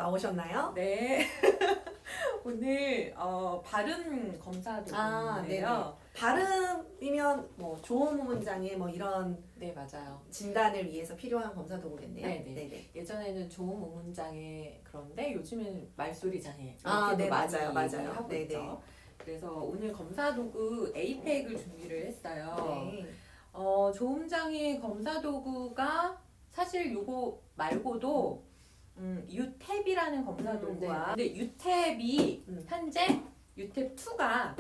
나오셨나요? 네. 오늘 발음 검사 네네. 도구인데요. 발음이면 뭐 좋은 문장에 뭐 이런 네, 맞아요. 진단을 위해서 필요한 검사 도구겠네요. 네네. 네네. 예전에는 좋은 문장에 그런데 요즘은 말소리 장애 네, 이렇게도 맞아요, 많이 맞아요. 얘기하고 네네. 있죠. 그래서 오늘 검사 도구 에이펙을 준비를 했어요. 네. 조음장애 검사 도구가 사실 요거 말고도 유탭이라는 검사 도구와 근데 유탭이 현재 유탭2가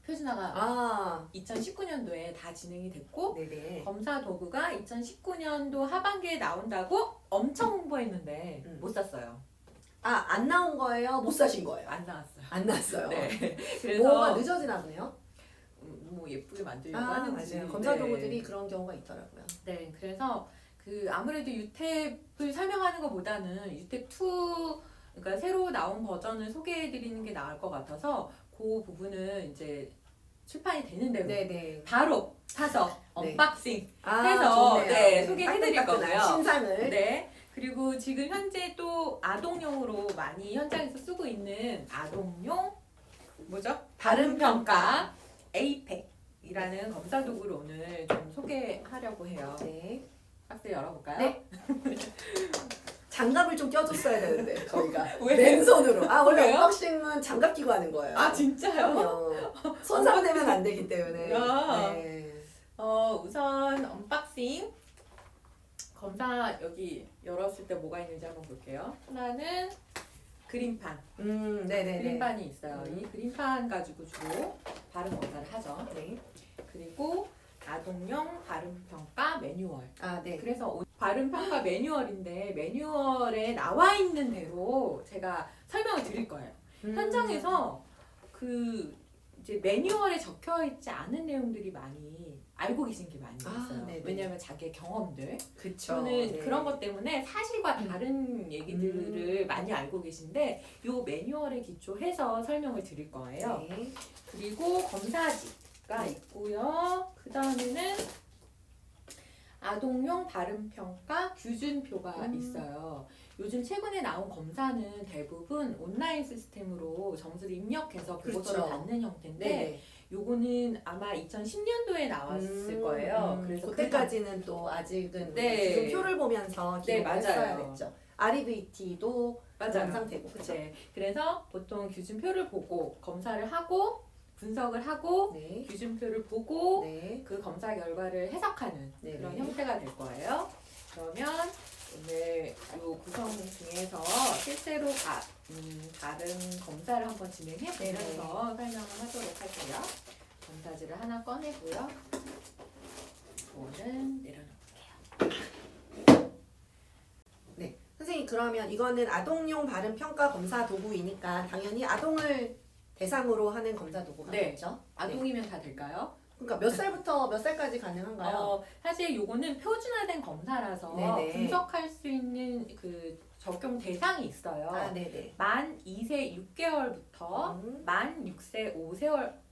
표준화가 2019년도에 다 진행이 됐고 네네. 검사 도구가 2019년도 하반기에 나온다고 엄청 홍보했는데 못 샀어요. 안 나온 거예요? 못 사신 거예요? 안 나왔어요. 안 났어요. 네. 그래서 뭐가 늦어지나 보네요. 뭐 예쁘게 만들려고 하는지. 맞아요. 검사 네. 도구들이 그런 경우가 있더라고요. 네, 그래서 그 아무래도 유탭을 설명하는 것보다는 유탭2 그러니까 새로 나온 버전을 소개해 드리는 게 나을 것 같아서 그 부분은 이제 출판이 되는 대로 네네. 바로 사서 네. 언박싱 해서 좋네요. 네, 소개해 드릴 따끈따끈한 거고요. 신상을. 네. 그리고 지금 현재 또 아동용으로 많이 현장에서 쓰고 있는 아동용 뭐죠? 발음 평가 에이펙이라는 검사 도구를 오늘 좀 소개하려고 해요. 네. 박스 열어볼까요? 네. 장갑을 좀 껴줬어야 되는데 저희가 왜? 맨손으로. 원래 왜요? 언박싱은 장갑 끼고 하는 거예요. 아 진짜요? 그럼요. 손상되면 안 되기 때문에. 야. 네. 우선 언박싱 검사 여기 열었을 때 뭐가 있는지 한번 볼게요. 하나는 그림판. 네네네. 그림판이 있어요. 이 그림판 가지고 주로 발음 검사를 하죠. 네. 그리고 아동용 발음 평가 매뉴얼. 네. 그래서 발음 평가 매뉴얼인데 매뉴얼에 나와 있는 대로 제가 설명을 드릴 거예요. 현장에서 그 이제 매뉴얼에 적혀 있지 않은 내용들이 많이 알고 계신 게 많이 있어요. 네네. 왜냐하면 자기의 경험들 그쵸. 또는 네. 그런 것 때문에 사실과 다른 얘기들을 많이 알고 계신데 요 매뉴얼에 기초해서 설명을 드릴 거예요. 네. 그리고 검사지가 있고요. 그 다음에는 아동용 발음평가 규준표가 있어요. 요즘 최근에 나온 검사는 대부분 온라인 시스템으로 점수를 입력해서 그것을 그렇죠. 받는 형태인데 네. 요거는 아마 2010년도에 나왔을 거예요. 그래서 그때까지는 또 아직은 네. 지금 표를 보면서 네, 기록을 맞아요. 했어야 됐죠. REVT도 그런 맞아요. 상태고 그렇죠. 네. 그래서 보통 규준표를 보고 검사를 하고 분석을 하고 네. 규준표를 보고 네. 그 검사 결과를 해석하는 네. 그런 형태가 될 거예요. 그러면 오늘 이 구성 중에서 실제로 다른 검사를 한번 진행해 보면서 설명을 하도록 할게요. 검사지를 하나 꺼내고요. 이거는 내려놓을게요. 네. 선생님 그러면 이거는 아동용 발음 평가 검사 도구이니까 당연히 아동을 대상으로 하는 검사 도구가 네. 겠죠? 아동이면 다 될까요? 그러니까 몇 살부터 몇 살까지 가능한가요? 사실 요거는 표준화된 검사라서 네네. 분석할 수 있는 그 적용 대상이 있어요. 네네. 만 2세 6개월부터 만 6세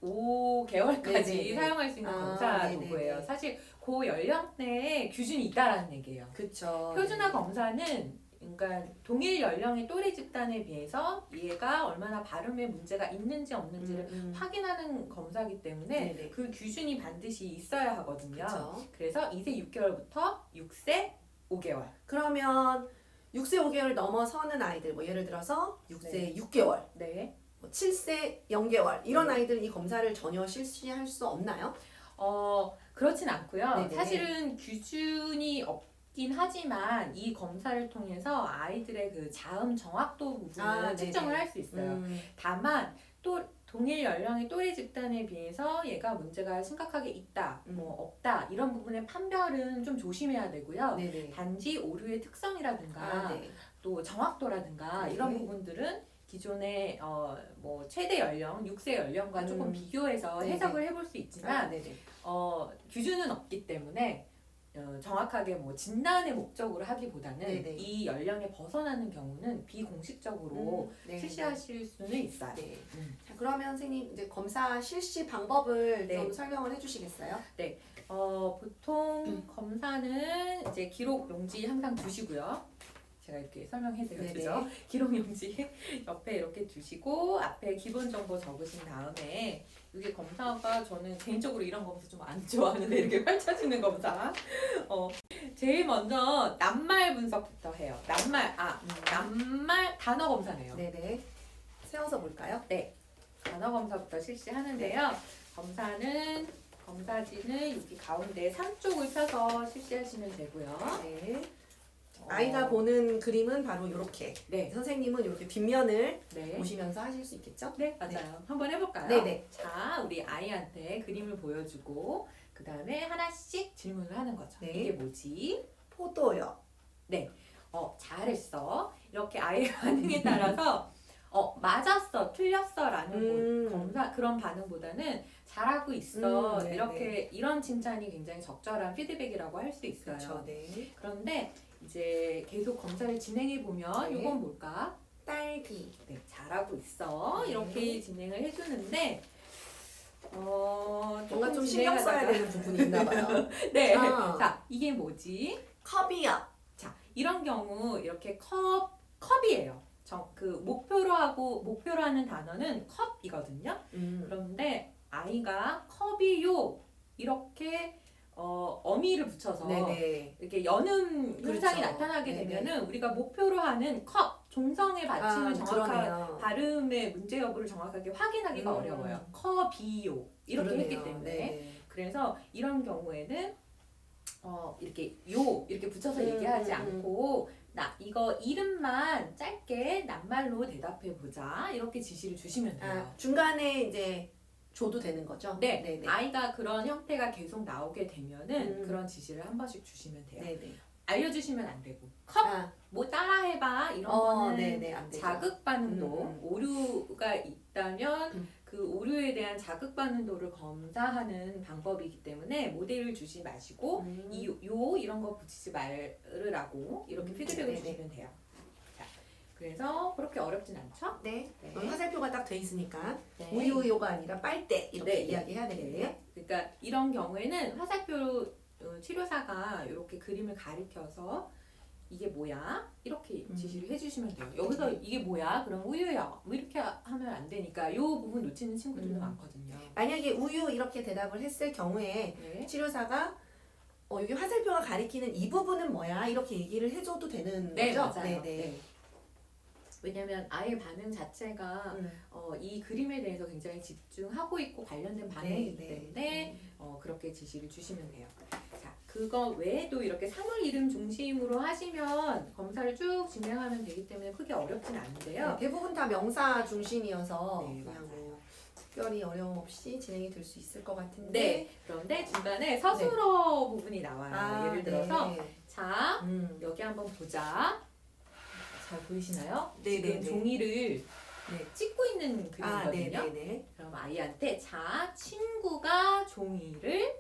5개월까지 네네네. 사용할 수 있는 검사 네네네. 도구예요. 사실 그 연령대에 규준이 있다라는 얘기예요. 그쵸. 표준화 검사는 그러니까 동일 연령의 또래 집단에 비해서 얘가 얼마나 발음에 문제가 있는지 없는지를 확인하는 검사이기 때문에 네네. 그 규준이 반드시 있어야 하거든요. 그쵸. 그래서 2세 6개월부터 6세 5개월. 그러면 6세 5개월 넘어서는 아이들 뭐 예를 들어서 6세 네. 6개월 네. 뭐 7세 0개월 이런 네. 아이들은 이 검사를 전혀 실시할 수 없나요? 그렇진 않고요. 네네. 사실은 규준이 없긴 하지만 이 검사를 통해서 아이들의 그 자음 정확도 부분을 측정을 할 수 있어요. 다만 또 동일 연령의 또래 집단에 비해서 얘가 문제가 심각하게 있다, 뭐 없다 이런 부분의 판별은 좀 조심해야 되고요. 네네. 단지 오류의 특성이라든가 네. 또 정확도라든가 네. 이런 부분들은 기존의 뭐 최대 연령, 6세 연령과 조금 비교해서 네네. 해석을 해볼 수 있지만 네네. 규준은 없기 때문에 정확하게 뭐 진단의 목적으로 하기보다는 네네. 이 연령에 벗어나는 경우는 비공식적으로 네. 실시하실 수는 있어요. 네. 자, 그러면 선생님 이제 검사 실시 방법을 네. 좀 설명을 해주시겠어요? 보통 검사는 이제 기록 용지 항상 두시고요. 제가 이렇게 설명해드려 네네. 주죠. 기록용지 옆에 이렇게 두시고 앞에 기본 정보 적으신 다음에 이게 검사가 저는 개인적으로 이런 검사 좀 안 좋아하는데 이렇게 펼쳐지는 검사. 제일 먼저 낱말 분석부터 해요. 낱말 단어 검사네요. 네네. 세워서 볼까요? 단어 검사부터 실시하는데요. 검사지는 여기 가운데 3쪽을 펴서 실시하시면 되고요. 네. 아이가 보는 그림은 바로 이렇게. 네. 선생님은 이렇게 뒷면을 네. 보시면서 하실 수 있겠죠? 네, 맞아요. 한번 해볼까요? 네네. 자, 우리 아이한테 그림을 보여주고 그 다음에 하나씩 질문을 하는 거죠. 네. 이게 뭐지? 포도요. 잘했어. 이렇게 아이의 반응에 따라서 맞았어, 틀렸어라는 그런 반응보다는 잘하고 있어. 네, 이런 칭찬이 굉장히 적절한 피드백이라고 할 수 있어요. 그렇죠. 네. 그런데 이제 계속 검사를 진행해 보면 네. 이건 뭘까? 딸기. 네, 잘하고 있어. 네. 이렇게 진행을 해주는데 뭔가 좀 조금 신경 써야 진행하다가 되는 부분이 있나 봐요. 네. 아. 자, 이게 뭐지? 컵이요. 자, 이런 경우 이렇게 컵이에요. 목표로 하는 단어는 컵이거든요. 그런데 아이가 컵이요 이렇게 어미를 붙여서 네네. 이렇게 연음 현상이 그렇죠. 나타나게 네네. 되면은 우리가 목표로 하는 컵 종성의 받침을 정확한 그러네요. 발음의 문제 여부를 정확하게 확인하기가 어려워요. 컵이요 이렇게 그러네요. 했기 때문에 네네. 그래서 이런 경우에는 이렇게 이렇게 붙여서 얘기하지 않고 이거 이름만 짧게 낱말로 대답해 보자 이렇게 지시를 주시면 돼요. 중간에 이제 줘도 되는 거죠? 네, 네네. 아이가 그런 형태가 계속 나오게 되면은 그런 지시를 한 번씩 주시면 돼요. 네네. 알려주시면 안 되고 컵 뭐 따라해봐 이런 거는 네네, 안 되죠. 자극 반응도 오류가 있다면 그 오류에 대한 자극 반응도를 검사하는 방법이기 때문에 모델을 주지 마시고 이런 거 붙이지 말으라고 이렇게 피드백을 네네. 주시면 돼요. 자, 그래서 그렇게 어렵진 않죠? 네. 네. 화살표가 딱 돼 있으니까 네. 우유요가 아니라 빨대 이렇게 네, 이야기해야 되겠네요. 그러니까 이런 경우에는 화살표 치료사가 이렇게 그림을 가리켜서 이게 뭐야? 이렇게 지시를 해주시면 돼요. 여기서 이게 뭐야? 그럼 우유야. 뭐 이렇게 하면 안 되니까 이 부분 놓치는 친구들도 많거든요. 만약에 우유 이렇게 대답을 했을 경우에 네. 치료사가 여기 화살표가 가리키는 이 부분은 뭐야? 이렇게 얘기를 해줘도 되는 네, 거죠? 맞아요. 네네. 네. 왜냐면 아이의 반응 자체가 이 그림에 대해서 굉장히 집중하고 있고 관련된 반응이기 때문에 그렇게 지시를 주시면 돼요. 자, 그거 외에도 이렇게 사물 이름 중심으로 하시면 검사를 쭉 진행하면 되기 때문에 크게 어렵진 않은데요. 네, 대부분 다 명사 중심이어서 네, 그냥 뭐 특별히 어려움 없이 진행이 될 수 있을 것 같은데. 네. 그런데 중간에 서술어 부분이 나와요. 예를 들어서 자, 여기 한번 보자. 잘 보이시나요? 지금 종이를 찍고 있는 그림이거든요. 네네네. 그럼 아이한테 자, 친구가 종이를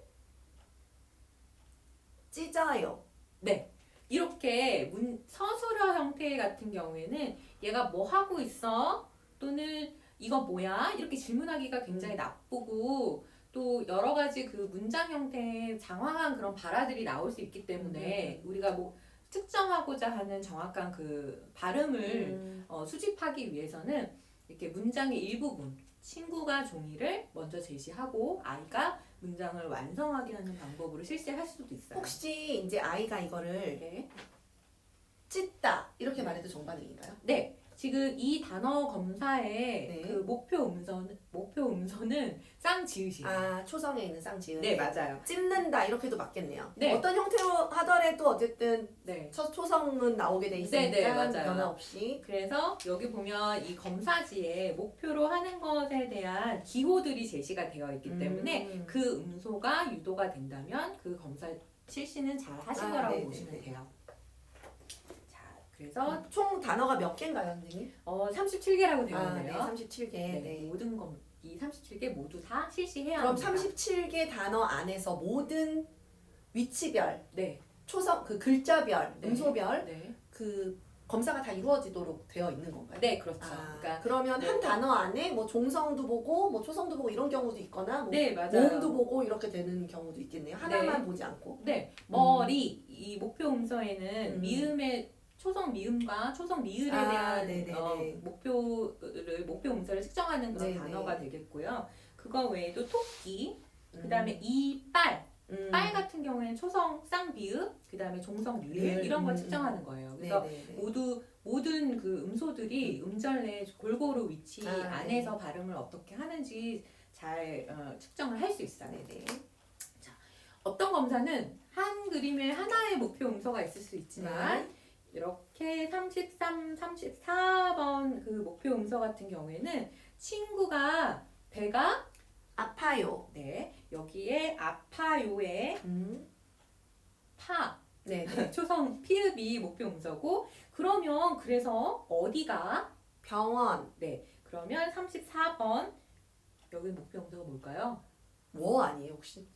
찢어요. 네. 이렇게 서술어 형태 같은 경우에는 얘가 뭐 하고 있어? 또는 이거 뭐야? 이렇게 질문하기가 굉장히 나쁘고 또 여러 가지 그 문장 형태의 장황한 그런 발화들이 나올 수 있기 때문에 우리가 뭐 특정하고자 하는 정확한 그 발음을 수집하기 위해서는 이렇게 문장의 일부분 친구가 종이를 먼저 제시하고 아이가 문장을 완성하게 하는 방법으로 실시할 수도 있어요. 혹시 이제 아이가 이거를 찢다 이렇게 말해도 정반응인가요? 네. 지금 이 단어 검사의 그 목표 음소는 쌍지읒이에요. 초성에 있는 쌍지읒. 네, 맞아요. 찢는다 이렇게도 맞겠네요. 네. 어떤 형태로 하더라도 어쨌든 네. 초성은 나오게 돼 있으니까 네, 맞아요. 변화 없이. 그래서 여기 보면 이 검사지에 목표로 하는 것에 대한 기호들이 제시가 되어 있기 때문에 그 음소가 유도가 된다면 그 검사 실시는 잘 하신 거라고 보시면 돼요. 그래서 총 단어가 몇 개인가요, 선생님? 37개라고 되어 있네요. 네, 37개. 네, 모든 이 37개 모두 다 실시해야 그럼 합니다. 37개 단어 안에서 모든 위치별, 네. 초성, 그 글자별, 음소별 네. 그 검사가 다 이루어지도록 되어 있는 건가요? 네, 그렇죠. 그러니까 그러면 한 단어 안에 뭐 종성도 보고 뭐 초성도 보고 이런 경우도 있거나 뭐 네, 맞아요. 모음도 보고 이렇게 되는 경우도 있겠네요. 하나만 보지 않고. 네, 머리 이 목표 음소에는 미음의 초성 미음과 초성 리을에 대한 목표 음서를 측정하는 그런 네네. 단어가 되겠고요. 그거 외에도 토끼, 그다음에 이빨, 빨 같은 경우에는 초성 쌍비읍, 그다음에 종성 리을 이런 걸 측정하는 거예요. 그래서 모든 그 음소들이 음절 내 골고루 위치 안에서 발음을 어떻게 하는지 잘 측정을 할 수 있어요. 자, 어떤 검사는 한 그림에 하나의 목표 음소가 있을 수 있지만 이렇게 33, 34번 그 목표 음소 같은 경우에는 친구가 배가 아파요. 네, 여기에 아파요의 파 초성 피읍이 목표 음소고 그러면 그래서 어디가 병원. 네, 그러면 34번 여기 목표 음소가 뭘까요? 뭐 아니에요 혹시?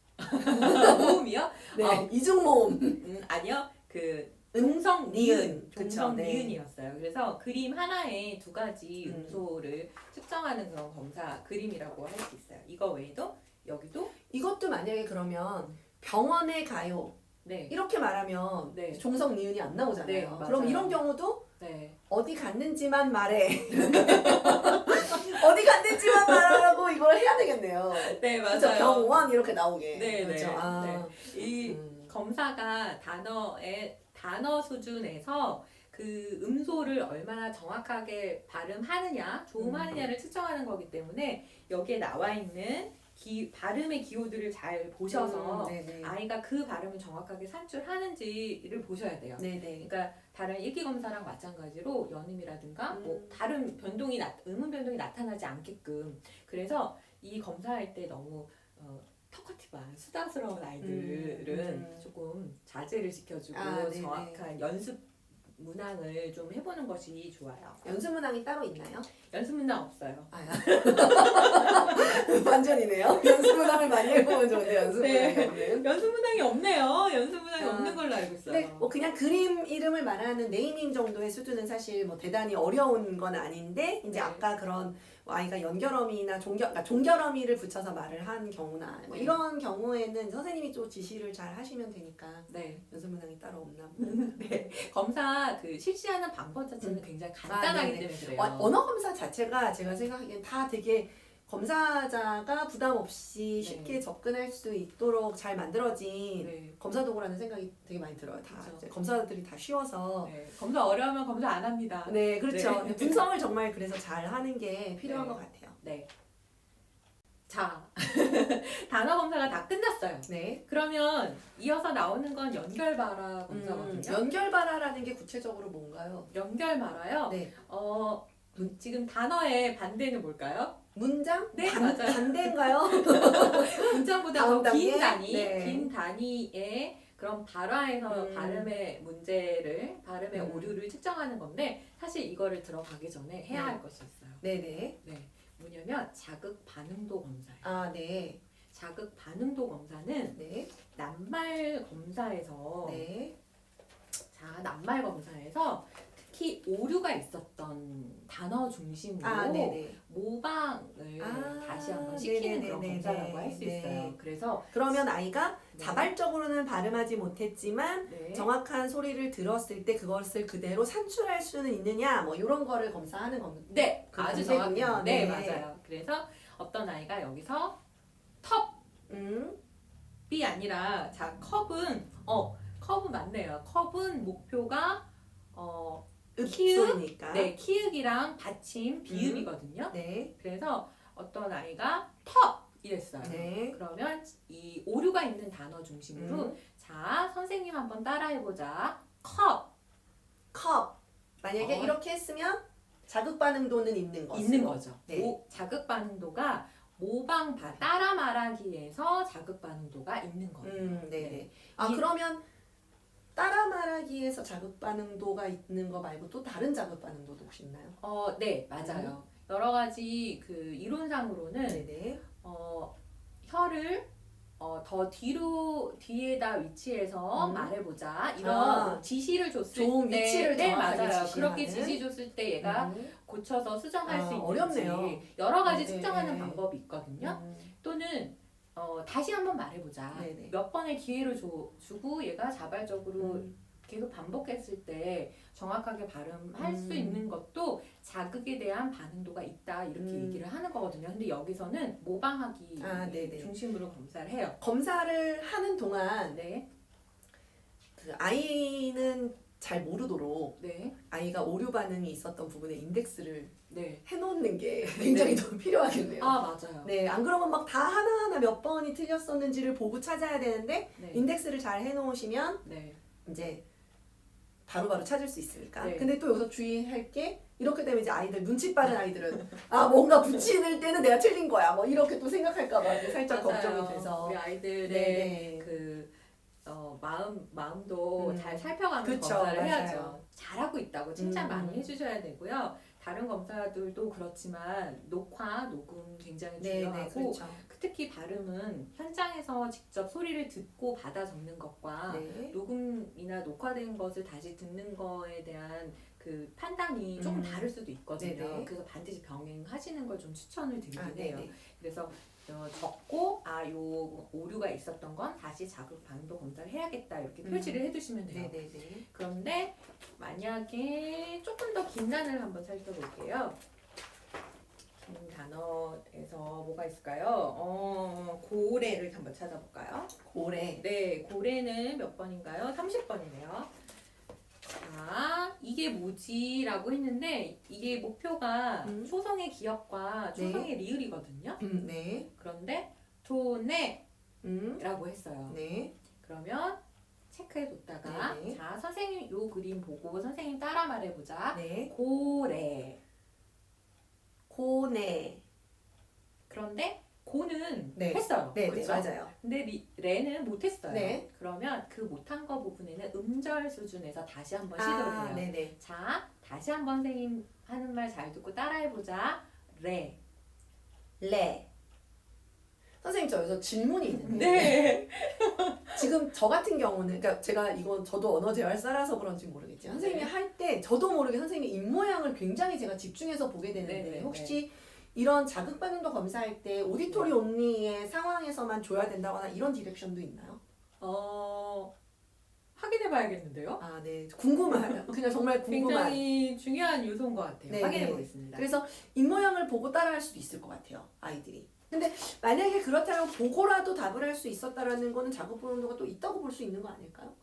모음이요? 네, 이중모음. 아니요. 그 음성 니은. 종성 니은이었어요. 그래서 그림 하나에 두 가지 음소를 측정하는 그런 검사 그림이라고 할 수 있어요. 이거 외에도 여기도 이것도 만약에 그러면 병원에 가요. 이렇게 말하면 종성 니은이 안 나오잖아요. 그럼 이런 경우도 어디 갔는지만 말해. 어디 갔는지만 말하라고 이걸 해야 되겠네요. 네, 맞아요. 그렇죠? 병원 이렇게 나오게. 네, 그렇죠? 이 검사가 단어 수준에서 그 음소를 얼마나 정확하게 발음하느냐, 조음하느냐를 측정하는 거기 때문에 여기에 나와 있는 발음의 기호들을 잘 보셔서 아이가 그 발음을 정확하게 산출하는지를 보셔야 돼요. 그러니까 다른 읽기 검사랑 마찬가지로 연음이라든가 뭐 다른 음운 변동이 나타나지 않게끔 그래서 이 검사할 때 너무 터커티브한 수다스러운 아이들은 조금 자제를 시켜주고 정확한 연습 문항을 좀 해보는 것이 좋아요. 연습 문항이 따로 있나요? 연습 문항 없어요. 반전이네요. 연습 문항을 많이 해보면 좋은데 연습 문항이 없는. 연습 문항이 없네요. 연습 문항이 없는 걸로 알고 있어요. 네, 뭐 그냥 그림 이름을 말하는 네이밍 정도의 수준은 사실 뭐 대단히 어려운 건 아닌데 이제 아까 그런 뭐 아이가 연결어미나 그러니까 종결어미를 붙여서 말을 한 경우나 뭐 이런 경우에는 선생님이 또 지시를 잘 하시면 되니까 연습 문항이 따로 없나 보다. 검사 그 실시하는 방법 자체는 굉장히 간단하기 때문에 그래요. 언어 검사 자체가 제가 생각하기엔 다 되게 검사자가 부담 없이 쉽게 접근할 수 있도록 잘 만들어진 검사 도구라는 생각이 되게 많이 들어요. 다 이제 검사들이 다 쉬워서 검사 어려우면 검사 안 합니다. 네, 그렇죠. 분석을 정말 그래서 잘 하는 게 필요한 것 같아요. 자, 단어 검사가 다 끝났어요. 그러면 이어서 나오는 건 연결발화 검사거든요. 연결발화라는 게 구체적으로 뭔가요? 연결발화요? 지금 단어의 반대는 뭘까요? 문장? 맞아요. 반대인가요? 문장보다 더 긴 단위의 그런 발화에서 발음의 문제를, 발음의 오류를 측정하는 건데 사실 이거를 들어가기 전에 해야 할 것이 있어요. 뭐냐면 자극 반응도 검사예요. 자극 반응도 검사는 낱말 검사에서 낱말 검사에서 특히 오류가 있었던 단어 중심으로 모방을 다시 한번 시키는 그런 검사라고 할 수 있어요. 그래서 그러면 아이가 자발적으로는 발음하지 못했지만 정확한 소리를 들었을 때 그것을 그대로 산출할 수는 있느냐 뭐 이런 거를 검사하는 겁니다. 아주 정확해요. 맞아요. 그래서 어떤 아이가 여기서 텁이 아니라 컵은 컵은 맞네요. 컵은 목표가 소리니까. 키읔이랑 받침, 비읍이거든요. 그래서 어떤 아이가 텁 이랬어요. 그러면 이 오류가 있는 단어 중심으로 자, 선생님 한번 따라해보자. 컵. 만약에 이렇게 했으면 자극 반응도는 있는 거죠. 자극 반응도가 따라 말하기에서 자극 반응도가 있는 거예요. 그러면 따라 말하기에서 자극 반응도가 있는 거 말고 또 다른 자극 반응도도 혹시 있나요? 맞아요. 여러 가지 그 이론상으로는 혀를 더 뒤에다 위치해서 말해보자 이런 지시를 줬을 좋은 위치를 맞아요. 그렇게 지시 줬을 때 얘가 고쳐서 수정할 수 있는지 어렵네요. 여러 가지 측정하는 방법이 있거든요. 또는 다시 한번 말해보자. 몇 번의 기회를 주고 얘가 자발적으로 계속 반복했을 때 정확하게 발음할 수 있는 것도 자극에 대한 반응도가 있다 이렇게 얘기를 하는 거거든요. 근데 여기서는 모방하기 네네. 중심으로 검사를 해요. 검사를 하는 동안 네, 그 아이는 잘 모르도록 네, 아이가 오류 반응이 있었던 부분에 인덱스를 네. 해놓는 게 굉장히 더 필요하겠네요. 아 맞아요. 네, 안 그러면 막 다 하나하나 몇 번이 틀렸었는지를 보고 찾아야 되는데 네, 인덱스를 잘 해놓으시면 네, 이제 바로바로 찾을 수 있으니까. 네. 근데 또 여기서 주의할 게 이렇게 되면 이제 아이들 눈치 빠른 아이들은 아 뭔가 붙이는 때는 내가 틀린 거야 뭐 이렇게 또 생각할까봐 살짝 맞아요. 걱정이 돼서. 우리 아이들의 네. 그 마음도 잘 살펴가면서 그쵸, 검사를 맞아요. 해야죠. 잘하고 있다고 칭찬 많이 해주셔야 되고요. 다른 검사들도 그렇지만 녹음 굉장히 네, 중요하고 그렇죠. 특히 발음은 현장에서 직접 소리를 듣고 받아 적는 것과 네. 녹음이나 녹화된 것을 다시 듣는 거에 대한 그 판단이 조금 다를 수도 있거든요. 네네. 그래서 반드시 병행하시는 걸 좀 추천을 드리긴 해요. 네네. 그래서 적고 요 오류가 있었던 건 다시 자극 반응도 검사를 해야겠다 이렇게 표시를 해두시면 돼요. 네네네. 그런데 만약에 조금 더 긴 단어를 한번 살펴볼게요. 긴 단어에서 뭐가 있을까요? 고래를 한번 찾아볼까요? 고래. 네, 고래는 몇 번인가요? 30번이네요. 자, 이게 뭐지라고 했는데 이게 목표가 초성의 기억과 초성의 리을이거든요. 네. 그런데 토네라고 음. 했어요. 네. 그러면 체크해뒀다가 네네. 자, 선생님 요 그림 보고 선생님 따라 말해보자. 네. 고래. 고네. 그런데 고는 네. 했어요. 네, 그렇죠? 네, 맞아요. 근데 레는 못했어요. 네. 그러면 그 못한 거 부분에는 음절 수준에서 다시 한번 시도를 해요. 네네. 자, 다시 한번 선생님 하는 말 잘 듣고 따라해보자. 레. 레. 선생님 저 여기서 질문이 있는데 네. 지금 저 같은 경우는 그러니까 제가 이건 저도 언어 재활사라서 그런지 모르겠지만 선생님이 네. 할 때 저도 모르게 선생님의 입 모양을 굉장히 제가 집중해서 보게 되는데 네, 네, 혹시 이런 자극 반응도 검사할 때 오디토리 온리의 상황에서만 줘야 된다거나 이런 디렉션도 있나요? 확인해봐야겠는데요. 아, 네. 궁금해요. 그냥 정말 궁금한. 굉장히 중요한 요소인 것 같아요. 네, 확인해보겠습니다. 그래서 입 모양을 보고 따라할 수도 있을 것 같아요. 아이들이. 근데 만약에 그렇다면 보고라도 답을 할 수 있었다라는 거는 자극 반응도가 또 있다고 볼 수 있는 거 아닐까요?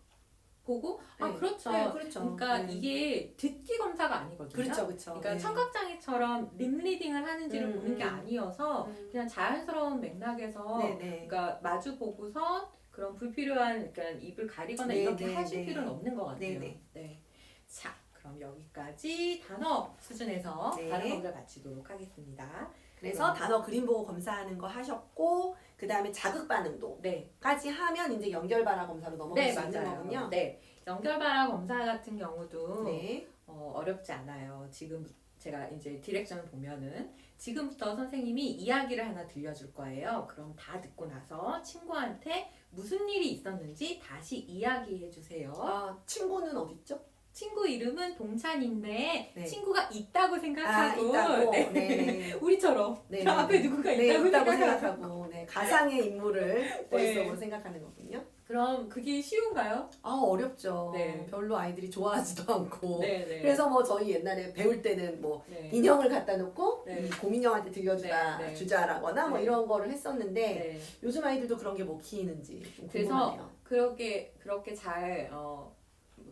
보고? 네. 그렇죠. 네, 그렇죠. 그러니까 네. 이게 듣기 검사가 아니거든요. 그렇죠, 그렇죠. 그러니까 네. 청각장애처럼 립리딩을 하는지를 보는 게 아니어서 그냥 자연스러운 맥락에서 네네. 그러니까 마주 보고서 그런 불필요한 그러니까 입을 가리거나 네, 이렇게 네, 하실 네. 필요는 없는 것 같아요. 네, 네. 자, 그럼 여기까지 단어 수준에서 네. 발음 검사 마치도록 하겠습니다. 그래서 단어 그림 보고 검사하는 거 하셨고 그 다음에 자극 반응도까지 네. 하면 이제 연결 발화 검사로 넘어갈 네, 수 있는 맞아요. 거군요. 네. 연결 발화 검사 같은 경우도 네. 어렵지 않아요. 지금 제가 이제 디렉션을 보면은 지금부터 선생님이 이야기를 하나 들려줄 거예요. 그럼 다 듣고 나서 친구한테 무슨 일이 있었는지 다시 이야기해 주세요. 아, 친구는 어딨죠? 친구 이름은 동찬인데 네. 친구가 있다고 생각하고 있다고. 네. 네. 우리처럼 네, 저 네. 앞에 누군가 네, 있다고, 있다고 생각하고 생각하고 네, 가상의 인물을 네. 머릿속으로 생각하는 거군요. 그럼 그게 쉬운가요? 아, 어렵죠. 네. 별로 아이들이 좋아하지도 않고. 네. 그래서 뭐 저희 옛날에 배울 때는 뭐 네. 인형을 갖다 놓고 네. 이 곰인형한테 들려주다 네, 네. 주자라거나 뭐 네. 이런 거를 했었는데 네. 요즘 아이들도 그런 게 먹히는지 좀 그래서 궁금하네요. 그렇게 잘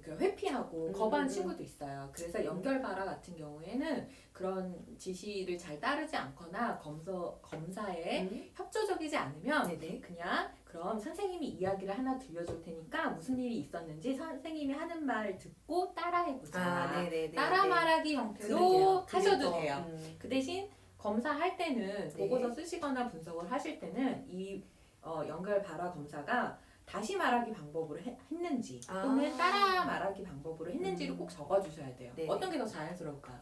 회피하고 거부한 친구도 있어요. 그래서 연결 발화 같은 경우에는 그런 지시를 잘 따르지 않거나 검사에 협조적이지 않으면 네네. 그냥 그럼 선생님이 이야기를 하나 들려줄 테니까 무슨 일이 있었는지 선생님이 하는 말 듣고 따라해보자. 아, 네네네. 따라 말하기 형태로 그러게요. 하셔도 그게 돼요. 더, 그 대신 검사할 때는 네. 보고서 쓰시거나 분석을 하실 때는 이 연결 발화 검사가 다시 말하기 방법으로 했는지 또는 따라 말하기 방법으로 했는지를 꼭 적어주셔야 돼요. 네. 어떤 게 더 자연스러울까요?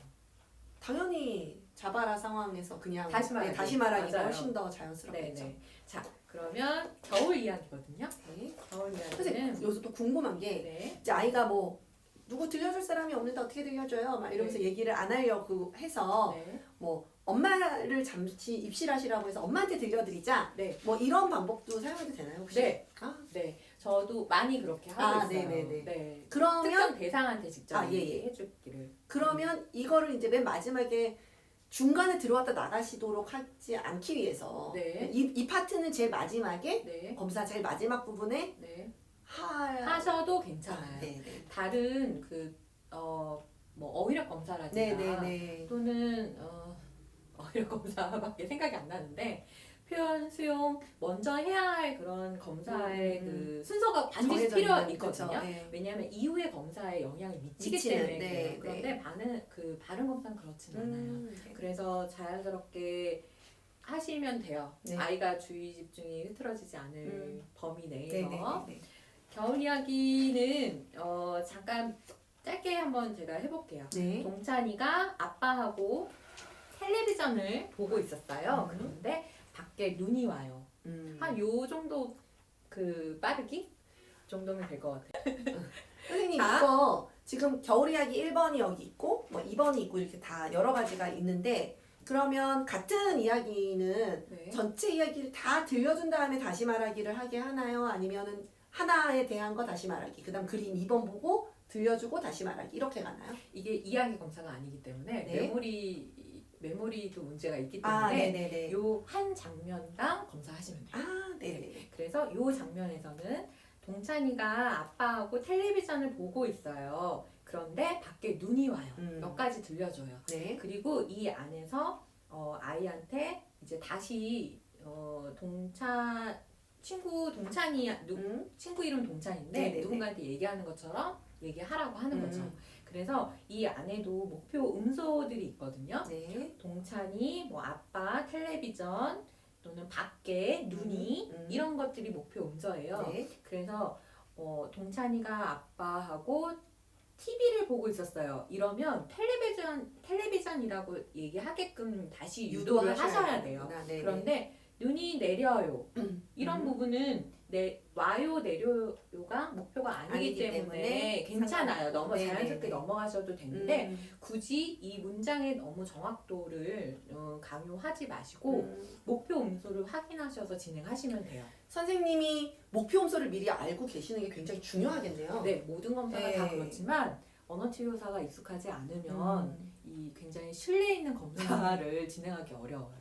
당연히 자바라 상황에서 그냥 다시 말하기. 다시 말하기가 맞아요. 훨씬 더 자연스럽겠죠. 네네. 자, 그러면 겨울 이야기거든요. 네. 겨울 선생님 이야기는 여기서 또 궁금한 게 네. 이제 아이가 뭐 누구 들려줄 사람이 없는데 어떻게 들려줘요? 막 이러면서 얘기를 안 하려고 해서 네. 뭐 엄마를 잠시 입실하시라고 해서 엄마한테 들려드리자 네. 뭐 이런 방법도 사용해도 되나요 혹시? 네. 아, 네. 저도 많이 그렇게 하고 있어요. 네네네. 네. 그러면 특정 대상한테 직접 예. 해주기를. 그러면 이거를 이제 맨 마지막에 중간에 들어왔다 나가시도록 하지 않기 위해서 네. 이 파트는 제일 마지막에 네. 검사 제일 마지막 부분에 네. 하셔도 하셔도 괜찮아요. 네. 다른 뭐 어휘력 검사라든가 네네네. 또는 어휘력 검사밖에 생각이 안 나는데 표현 수용 먼저 해야 할 그런 검사의 그 순서가 반드시 필요 있거든요. 그렇죠. 네. 왜냐하면 이후의 검사에 영향을 미치기 미치는, 때문에 네, 그래요. 네. 그런데 발음 검사는 그렇진 않아요. 네. 그래서 자연스럽게 하시면 돼요. 네. 아이가 주의 집중이 흐트러지지 않을 범위 내에서. 네네네. 겨울 이야기는 잠깐 짧게 한번 제가 해볼게요. 네. 동찬이가 아빠하고 텔레비전을 보고 있었어요. 그런데 밖에 눈이 와요. 한 요 정도 그 빠르기 정도면 될 것 같아요. 선생님 자. 이거 지금 겨울 이야기 1번이 여기 있고 뭐 2번이 있고 이렇게 다 여러 가지가 있는데 그러면 같은 이야기는 네. 전체 이야기를 다 들려준 다음에 다시 말하기를 하게 하나요? 아니면은 하나에 대한 거 다시 말하기. 그다음 그림 2번 보고 들려주고 다시 말하기. 이렇게 가나요? 이게 이야기 검사가 아니기 때문에 네. 메모리도 문제가 있기 아, 때문에 네네네. 요 한 장면당 검사하시면 돼요. 아, 네네. 그래서 요 장면에서는 동찬이가 아빠하고 텔레비전을 보고 있어요. 그런데 밖에 눈이 와요. 몇 가지 들려줘요. 네. 그리고 이 안에서 아이한테 이제 다시 동찬이 친구 이름 동찬인데 네네네. 누군가한테 얘기하는 것처럼 얘기하라고 하는 거죠. 그래서 이 안에도 목표 음소들이 있거든요. 네. 동찬이, 뭐 아빠, 텔레비전 또는 밖에 눈이 이런 것들이 목표 음소예요. 네. 그래서 동찬이가 아빠하고 TV를 보고 있었어요. 이러면 텔레비전이라고 얘기하게끔 다시 유도를 하셔야 돼요. 네네. 그런데 눈이 내려요. 이런 부분은 와요 내려요가 목표가 아니기 때문에 괜찮아요. 너무 네네네. 자연스럽게 넘어가셔도 되는데 굳이 이 문장의 너무 정확도를 강요하지 마시고 목표 음소를 확인하셔서 진행하시면 돼요. 선생님이 목표 음소를 미리 알고 계시는 게 굉장히 중요하겠네요. 네, 모든 검사가 네. 다 그렇지만 언어치료사가 익숙하지 않으면 이 굉장히 신뢰 있는 검사를 진행하기 어려워요.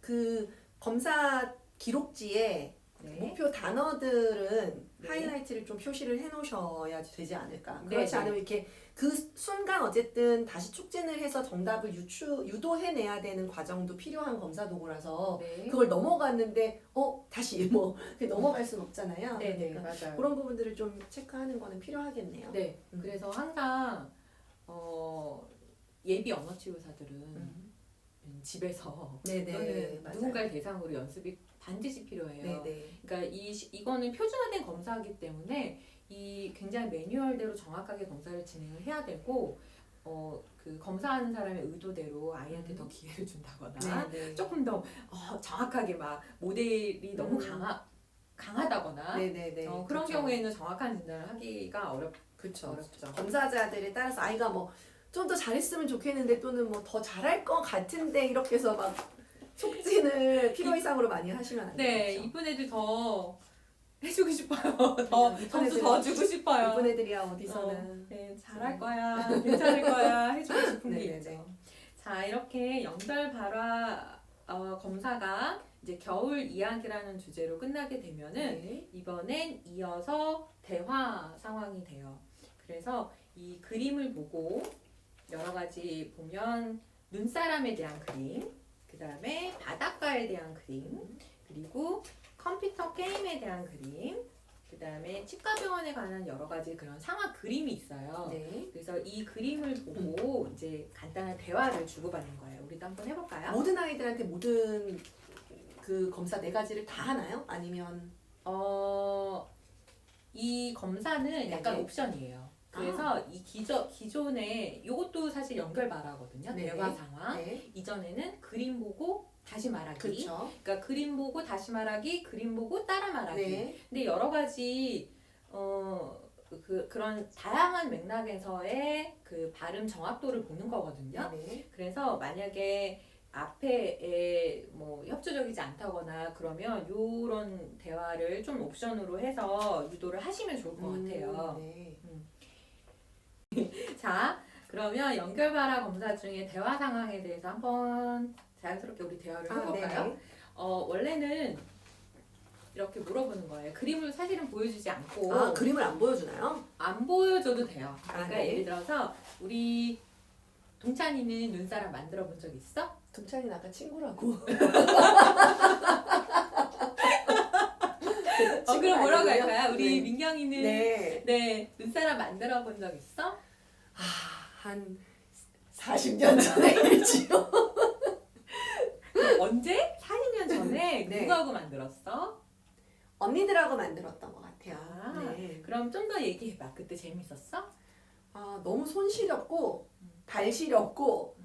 그 검사 기록지에 네. 목표 단어들은 네. 하이라이트를 좀 표시를 해놓으셔야 되지 않을까. 네, 그렇지 네. 않으면 이렇게 그 순간 어쨌든 다시 축진을 해서 정답을 유도해내야 되는 과정도 필요한 검사 도구라서 네. 그걸 넘어갔는데 다시 뭐 넘어갈 순 없잖아요. 네, 네, 그러니까 맞아요. 그런 부분들을 좀 체크하는 거는 필요하겠네요. 네, 그래서 항상 예비 언어치료사들은 집에서 네네. 또는 맞아요. 누군가를 대상으로 연습이 반드시 필요해요. 네네. 그러니까 이거는 표준화된 검사이기 때문에 이 굉장히 매뉴얼대로 정확하게 검사를 진행을 해야 되고 그 검사하는 사람의 의도대로 아이한테 더 기회를 준다거나 네네. 조금 더 정확하게 막 모델이 너무 강하다거나 네네네. 그런 그렇죠. 경우에는 정확한 진단을 하기가 그렇죠. 어렵죠. 검사자들에 따라서 아이가 뭐 좀 더 잘했으면 좋겠는데 또는 뭐 더 잘할 것 같은데 이렇게 해서 막 속진을 필요 이상으로 많이 하시면 안 네, 되죠. 이쁜 애들 더 해주고 싶어요. 더 이쁜 점수 애들은- 더 주고 싶어요. 이쁜 애들이야 어디서는. 네, 잘할 거야, 괜찮을 거야 해주고 싶은 게 네네네. 있죠. 자, 이렇게 연결 발화 검사가 이제 겨울 이야기라는 주제로 끝나게 되면은 네. 이번엔 이어서 대화 상황이 돼요. 그래서 이 그림을 보고 여러 가지 보면 눈사람에 대한 그림, 그 다음에 바닷가에 대한 그림, 그리고 컴퓨터 게임에 대한 그림, 그 다음에 치과병원에 관한 여러 가지 그런 상황 그림이 있어요. 네. 그래서 이 그림을 보고 이제 간단한 대화를 주고받는 거예요. 우리도 한번 해볼까요? 모든 아이들한테 모든 그 검사 4가지를 다 하나요? 아니면 이 검사는 약간 네네. 옵션이에요. 그래서 이 기존에 이것도 사실 연결 발화거든요. 네네. 대화 상황. 네. 이전에는 그림 보고 다시 말하기. 그렇죠. 그러니까 그림 보고 다시 말하기, 그림 보고 따라 말하기. 네. 근데 여러 가지 그런 다양한 맥락에서의 그 발음 정확도를 보는 거거든요. 네. 그래서 만약에 앞에 뭐 협조적이지 않다거나 그러면 요런 대화를 좀 옵션으로 해서 유도를 하시면 좋을 것 같아요. 네. 자, 그러면 연결바라 검사 중에 대화 상황에 대해서 한번 자연스럽게 우리 대화를 해볼까요? 네네. 원래는 이렇게 물어보는 거예요. 그림을 사실은 보여주지 않고 그림을 안 보여주나요? 안 보여줘도 돼요. 그러니까 네. 예를 들어서 우리 동찬이는 눈사람 만들어 본 적 있어? 동찬이는 아까 친구라고. 그럼 뭐라고 아니에요? 할까요? 우리 네. 민경이는 네. 눈사람 만들어 본 적 있어? 한 40년 전에 일지요. 언제? 40년 전에 네. 누구하고 만들었어? 언니들하고 만들었던 것 같아요. 아, 네. 그럼 좀 더 얘기해봐. 그때 재밌었어? 너무 손 시렵고 발 시렵고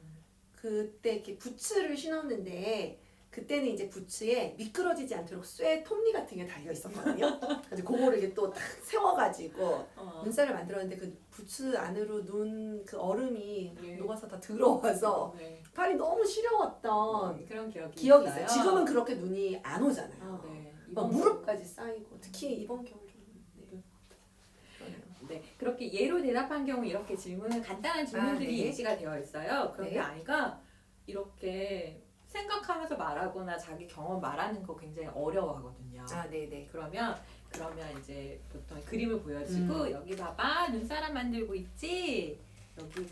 그때 이렇게 부츠를 신었는데 그때는 이제 부츠에 미끄러지지 않도록 쇠 톱니 같은 게 달려 있었거든요. 그래서 그거를 이렇게 또 딱 세워가지고 눈살을 만들었는데 그 부츠 안으로 눈 그 얼음이 네. 녹아서 다 들어와서 네. 발이 너무 시려웠던 그런 기억이 있어요. 지금은 그렇게 눈이 안 오잖아요. 네. 막 무릎까지 쌓이고 특히 이번 겨울 좀 그러네요. 네, 그렇게 예로 대답한 경우 이렇게 간단한 질문들이 네. 예시가 되어 있어요. 그런데 네. 아이가 이렇게 생각하면서 말하거나 자기 경험 말하는 거 굉장히 어려워하거든요. 네네. 그러면 이제 보통 그림을 보여주고 여기 봐봐 눈사람 만들고 있지. 여기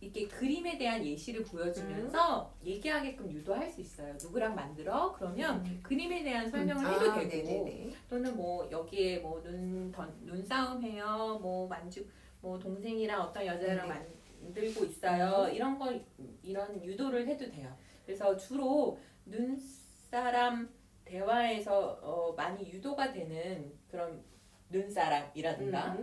이렇게 그림에 대한 예시를 보여주면서 얘기하게끔 유도할 수 있어요. 누구랑 만들어? 그러면 그림에 대한 설명을 해도 되고 네네네. 또는 뭐 여기에 뭐 눈싸움 해요. 뭐 뭐 동생이랑 어떤 여자랑 만들고 있어요. 이런 유도를 해도 돼요. 그래서 주로 눈사람 대화에서 많이 유도가 되는 그런 눈사람이라든가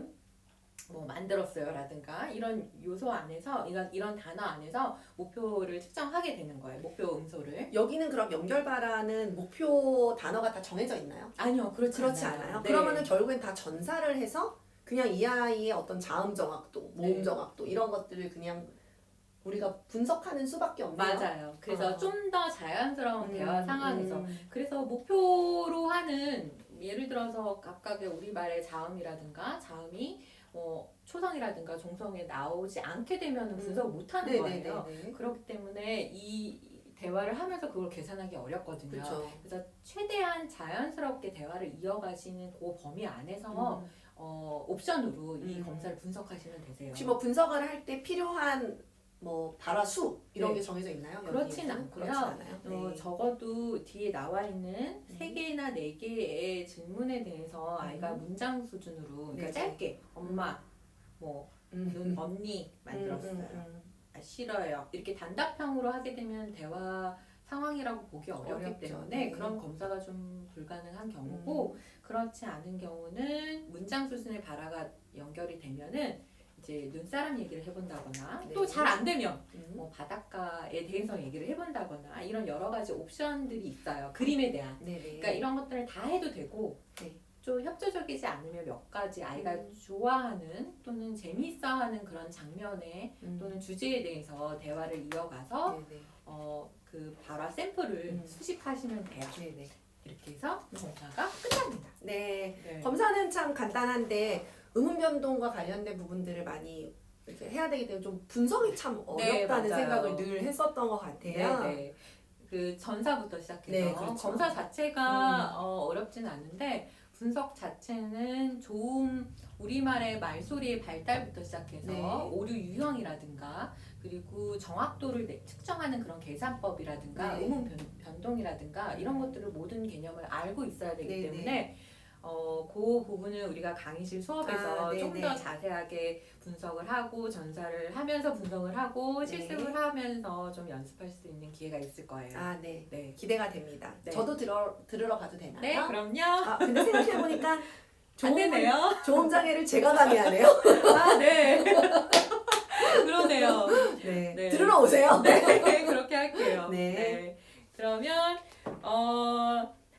뭐 만들었어요라든가 이런 요소 안에서 이런 단어 안에서 목표를 측정하게 되는 거예요. 목표 음소를. 여기는 그럼 연결바라는 목표 단어가 다 정해져 있나요? 아니요, 그렇지 않아요. 네. 그러면은 결국엔 다 전사를 해서 그냥 이 아이의 어떤 자음 정확도, 모음 네. 정확도 이런 것들을 그냥 우리가 분석하는 수밖에 없네요. 맞아요. 그래서 좀 더 자연스러운 대화 상황에서 음. 그래서 목표로 하는 예를 들어서 각각의 우리말의 자음이라든가 자음이 초성이라든가 종성에 나오지 않게 되면 분석을 못하는 거예요. 네네네. 그렇기 때문에 이 대화를 하면서 그걸 계산하기 어렵거든요. 그렇죠. 그래서 최대한 자연스럽게 대화를 이어가시는 그 범위 안에서 옵션으로 이 검사를 분석하시면 되세요. 혹시 뭐 분석을 할 때 필요한 뭐 발화수 이런 네. 게 정해져 있나요? 그렇진 않고요. 그렇진 않아요. 네. 적어도 뒤에 나와 있는 3개나 4개의 질문에 대해서 아이가 문장 수준으로 그러니까 네. 짧게 엄마 뭐 언니 만들었어요. 싫어요. 이렇게 단답형으로 하게 되면 대화 상황이라고 보기 어렵기 어렵죠. 때문에 네. 그런 검사가 좀 불가능한 경우고 그렇지 않은 경우는 문장 수준의 발화가 연결이 되면은 이제 눈사람 얘기를 해본다거나 네. 또 잘 안 되면 뭐 바닷가에 대해서 얘기를 해본다거나 이런 여러 가지 옵션들이 있어요. 그림에 대한. 네네. 그러니까 이런 것들을 다 해도 되고 네. 좀 협조적이지 않으면 몇 가지 아이가 좋아하는 또는 재미있어하는 그런 장면에 또는 주제에 대해서 대화를 이어가서 네네. 그 발화 샘플을 수집하시면 돼요. 네네. 이렇게 해서 검사가 끝납니다. 네. 네. 검사는 참 간단한데 음운 변동과 관련된 부분들을 많이 이렇게 해야 되기 때문에 좀 분석이 참 어렵다는 맞아요. 생각을 늘 했었던 것 같아요. 네. 그 전사부터 시작해서 네, 그렇죠. 검사 자체가 어렵진 않은데 분석 자체는 좋은 우리말의 말소리의 발달부터 시작해서 네. 오류 유형이라든가 그리고 정확도를 측정하는 그런 계산법이라든가 네. 음운 변동이라든가 이런 것들을 모든 개념을 알고 있어야 되기 네, 때문에 그 부분은 우리가 강의실 수업에서 네, 좀 네. 더 자세하게 분석을 하고 전사를 하면서 분석을 하고 네. 실습을 하면서 좀 연습할 수 있는 기회가 있을 거예요. 네. 네. 기대가 됩니다. 네. 저도 들으러 가도 되나요? 네, 그럼요. 근데 생각해보니까 안 되네요. 조음장애를 제가 강의하네요. 네. 그러네요. 네. 네. 들으러 오세요. 네, 그렇게 할게요. 네. 그러면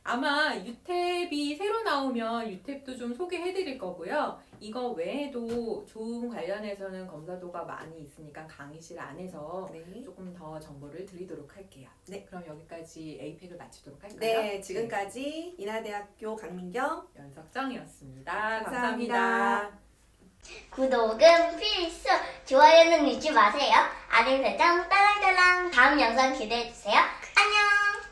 아마 유탭이 새로 나온 나오면 유탭도 좀 소개해드릴 거고요. 이거 외에도 좋은 관련해서는 검사도가 많이 있으니까 강의실 안에서 네. 조금 더 정보를 드리도록 할게요. 네. 그럼 여기까지 에이펙을 마치도록 할까요? 네, 지금까지 인하대학교 강민경 연석정이었습니다. 감사합니다. 감사합니다. 구독은 필수! 좋아요는 잊지 마세요. 알림 설정 딸랑딸랑. 다음 영상 기대해주세요.